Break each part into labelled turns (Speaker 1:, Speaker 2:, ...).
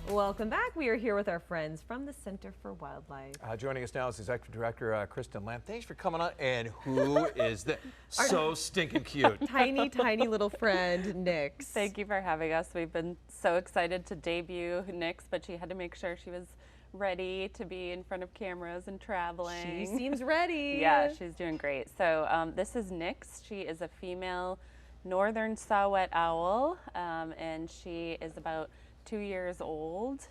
Speaker 1: Welcome back. We are here with our friends from the Center for Wildlife.
Speaker 2: Joining us now is Executive Director Kristen Lamb. Thanks for coming on. And who is that? So stinking cute.
Speaker 1: Tiny, tiny little friend, Nyx.
Speaker 3: Thank you for having us. We've been so excited to debut Nyx, but she had to make sure she was ready to be in front of cameras and traveling.
Speaker 1: She seems ready.
Speaker 3: Yeah, she's doing great. So this is Nyx. She is a female northern saw-whet owl, and she is about 2 years old,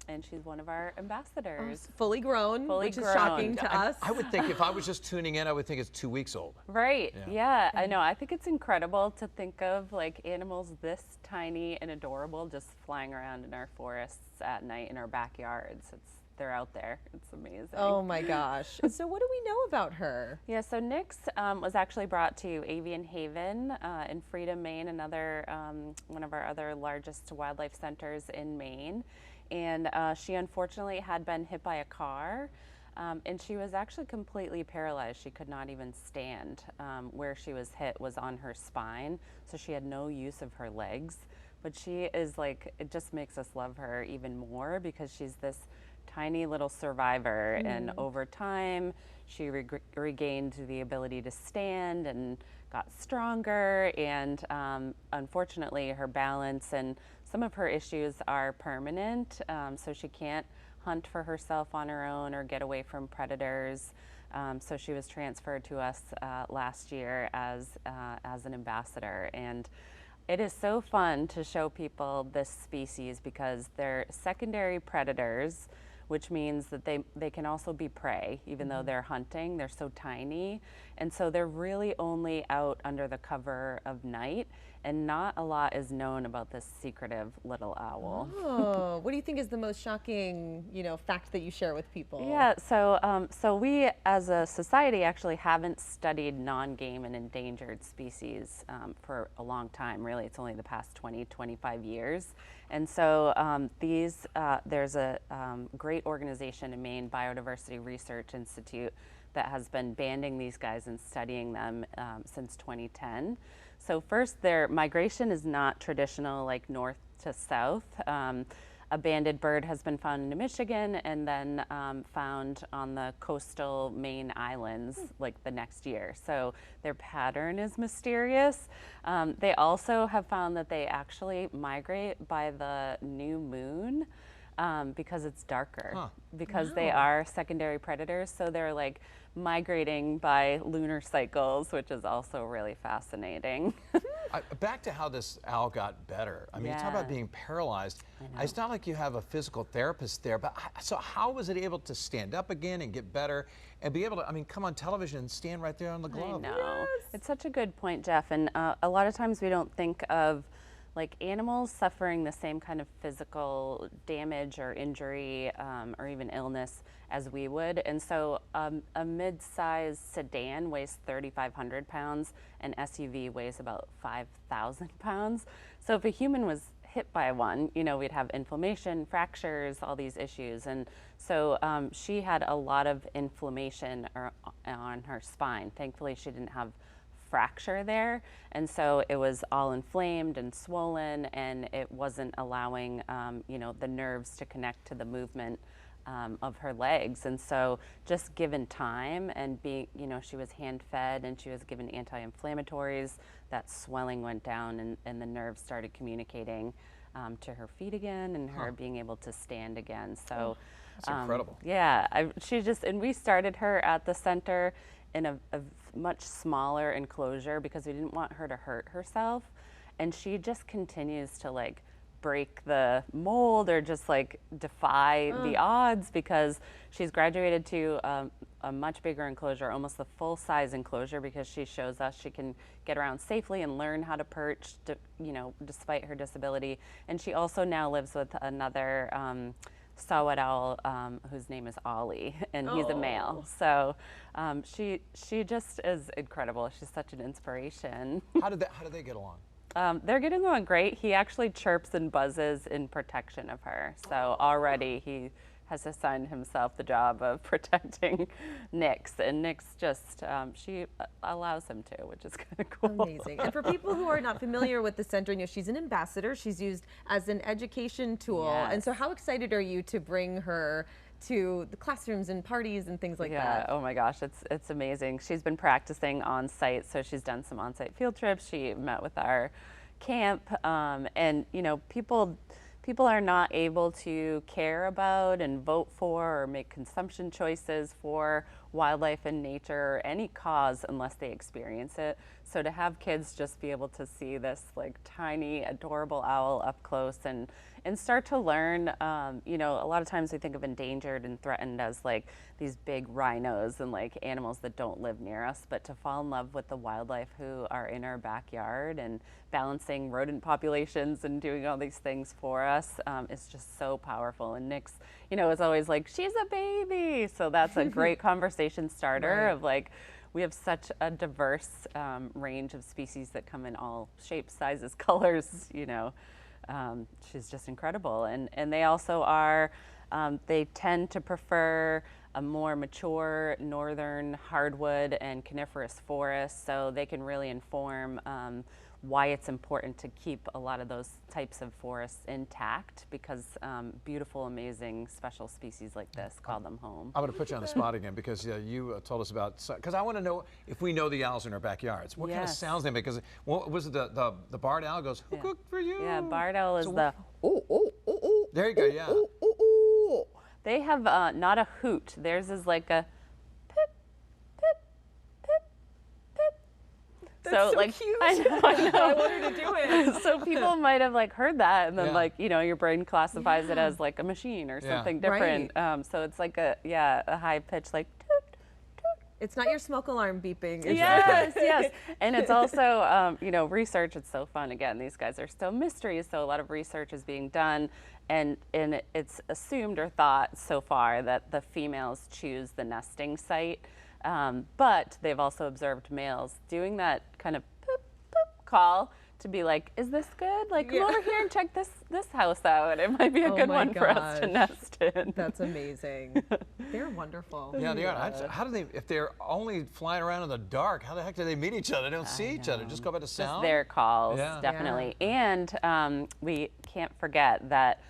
Speaker 3: and she's one of our ambassadors.
Speaker 1: Fully grown, which is
Speaker 3: grown.
Speaker 1: shocking to us.
Speaker 2: I would think if I was just tuning in, I would think it's 2 weeks old.
Speaker 3: Right, yeah, I know. I think it's incredible to think of like animals this tiny and adorable just flying around in our forests at night in our backyards. They're out there. It's amazing.
Speaker 1: Oh my gosh. So what do we know about her?
Speaker 3: Yeah, so Nyx was actually brought to Avian Haven in Freedom, Maine, another one of our other largest wildlife centers in Maine. And she unfortunately had been hit by a car, and she was actually completely paralyzed. She could not even stand. Where she was hit was on her spine, so she had no use of her legs. But she is like, it just makes us love her even more because she's this tiny little survivor, and over time she regained the ability to stand and got stronger, and unfortunately her balance and some of her issues are permanent, so she can't hunt for herself on her own or get away from predators. So she was transferred to us last year as an ambassador, and it is so fun to show people this species because they're secondary predators, which means that they can also be prey, even though they're hunting. They're so tiny. And so they're really only out under the cover of night, and not a lot is known about this secretive little owl.
Speaker 1: Oh, what do you think is the most shocking, fact that you share with people?
Speaker 3: Yeah, so we as a society actually haven't studied non-game and endangered species for a long time. Really, it's only the past 20, 25 years. And so there's a great organization in Maine, Biodiversity Research Institute, that has been banding these guys and studying them since 2010. So first, their migration is not traditional, like north to south. A banded bird has been found in Michigan and then found on the coastal Maine islands like the next year. So their pattern is mysterious. They also have found that they actually migrate by the new moon because it's darker, because they are secondary predators. So they're like migrating by lunar cycles, which is also really fascinating.
Speaker 2: Back to how this owl got better. I mean, you talk about being paralyzed. It's not like you have a physical therapist there, but so how was it able to stand up again and get better and be able to, come on television and stand right there on the glove?
Speaker 3: I know. Yes. It's such a good point, Jeff. And a lot of times we don't think of like animals suffering the same kind of physical damage or injury or even illness as we would. And so a mid-sized sedan weighs 3,500 pounds, an SUV weighs about 5,000 pounds. So if a human was hit by one, we'd have inflammation, fractures, all these issues. And so she had a lot of inflammation on her spine. Thankfully, she didn't have fracture there, and so it was all inflamed and swollen, and it wasn't allowing the nerves to connect to the movement of her legs. And so just given time and being, she was hand fed and she was given anti-inflammatories, that swelling went down and the nerves started communicating to her feet again, and her being able to stand again. So
Speaker 2: that's incredible.
Speaker 3: Yeah, and we started her at the center in a much smaller enclosure because we didn't want her to hurt herself, and she just continues to like break the mold or just like defy the odds because she's graduated to a much bigger enclosure, almost the full size enclosure, because she shows us she can get around safely and learn how to perch, despite her disability. And she also now lives with another saw-whet owl whose name is Ollie, and he's a male. So she just is incredible. She's such an inspiration.
Speaker 2: How do they get along?
Speaker 3: They're getting along great. He actually chirps and buzzes in protection of her. So already he has assigned himself the job of protecting Nix, and Nix just she allows him to, which is kind of cool.
Speaker 1: Amazing. And for people who are not familiar with the center, she's an ambassador. She's used as an education tool.
Speaker 3: Yes.
Speaker 1: And so how excited are you to bring her to the classrooms and parties and things like that?
Speaker 3: Oh my gosh, it's amazing. She's been practicing on site, so she's done some on-site field trips. She met with our camp, and people are not able to care about and vote for or make consumption choices for wildlife and nature or any cause unless they experience it. So to have kids just be able to see this like tiny, adorable owl up close and start to learn, a lot of times we think of endangered and threatened as like these big rhinos and like animals that don't live near us, but to fall in love with the wildlife who are in our backyard and balancing rodent populations and doing all these things for us is just so powerful. And Nix, is always like, she's a baby. So that's a great conversation starter
Speaker 1: Right.
Speaker 3: of like, we have such a diverse range of species that come in all shapes, sizes, colors, she's just incredible. And they also are, they tend to prefer a more mature northern hardwood and coniferous forest, so they can really inform why it's important to keep a lot of those types of forests intact, because beautiful, amazing, special species like this call them home.
Speaker 2: I'm going to put you on the spot again because you told us about, because I want to know if we know the owls in our backyards. What kind of sounds they make? Because what was it, the barred owl goes, who cooked for you?
Speaker 3: Yeah, barred owl is
Speaker 2: So
Speaker 3: the oh, oh, oh, oh.
Speaker 2: There you go, yeah.
Speaker 3: Oh, oh, oh. They have not a hoot. Theirs is like a pip, pip, pip, pip.
Speaker 1: That's so
Speaker 3: like,
Speaker 1: cute.
Speaker 3: I know.
Speaker 1: I want her to do it.
Speaker 3: So people might have like heard that, and then
Speaker 2: Yeah.
Speaker 3: like your brain classifies it as like a machine or
Speaker 2: Yeah.
Speaker 3: something different.
Speaker 1: Right.
Speaker 3: So it's like a high pitch like toot, toot.
Speaker 1: It's not your smoke alarm beeping. It's
Speaker 3: Yes, yes. And it's also, research. It's so fun. Again, these guys are still mysteries, so a lot of research is being done, and it's assumed or thought so far that the females choose the nesting site, but they've also observed males doing that kind of poop, poop call to be like, is this good? Like, come over here and check this house out. It might be a
Speaker 1: Oh
Speaker 3: good
Speaker 1: my
Speaker 3: one for us to
Speaker 1: gosh.
Speaker 3: nest in.
Speaker 1: That's amazing. They're wonderful.
Speaker 2: Yeah, they are. How do they, if they're only flying around in the dark, how the heck do they meet each other? They don't see each other. Just go by the
Speaker 3: Just
Speaker 2: sound?
Speaker 3: their calls,
Speaker 2: Yeah.
Speaker 3: definitely. And we can't forget that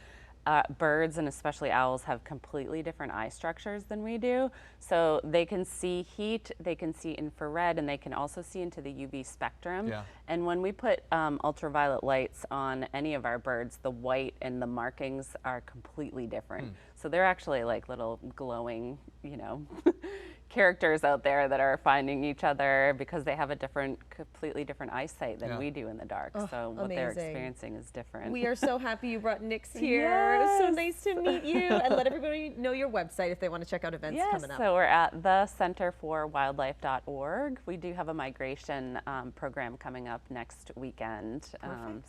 Speaker 3: birds and especially owls have completely different eye structures than we do. So they can see heat, they can see infrared, and they can also see into the UV spectrum.
Speaker 2: Yeah.
Speaker 3: And when we put ultraviolet lights on any of our birds, the white and the markings are completely different. So they're actually like little glowing, characters out there that are finding each other because they have a completely different eyesight than we do in the dark. So what they're
Speaker 1: amazing.
Speaker 3: experiencing is different.
Speaker 1: We are so happy you brought Nix here. It was so
Speaker 3: Yes.
Speaker 1: nice to meet you. And let everybody know your website if they want to check out events
Speaker 3: Yes,
Speaker 1: coming up.
Speaker 3: so we're at thecenterforwildlife.org. We do have a migration program coming up next weekend.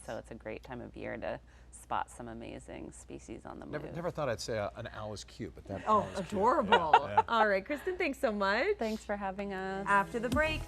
Speaker 3: So it's a great time of year to spot some amazing species on the move.
Speaker 2: Never thought I'd say an owl is cute, but that
Speaker 1: Oh,
Speaker 2: owl is cute.
Speaker 1: adorable. All right, Kristen, thanks so much.
Speaker 3: Thanks for having us.
Speaker 1: After the break.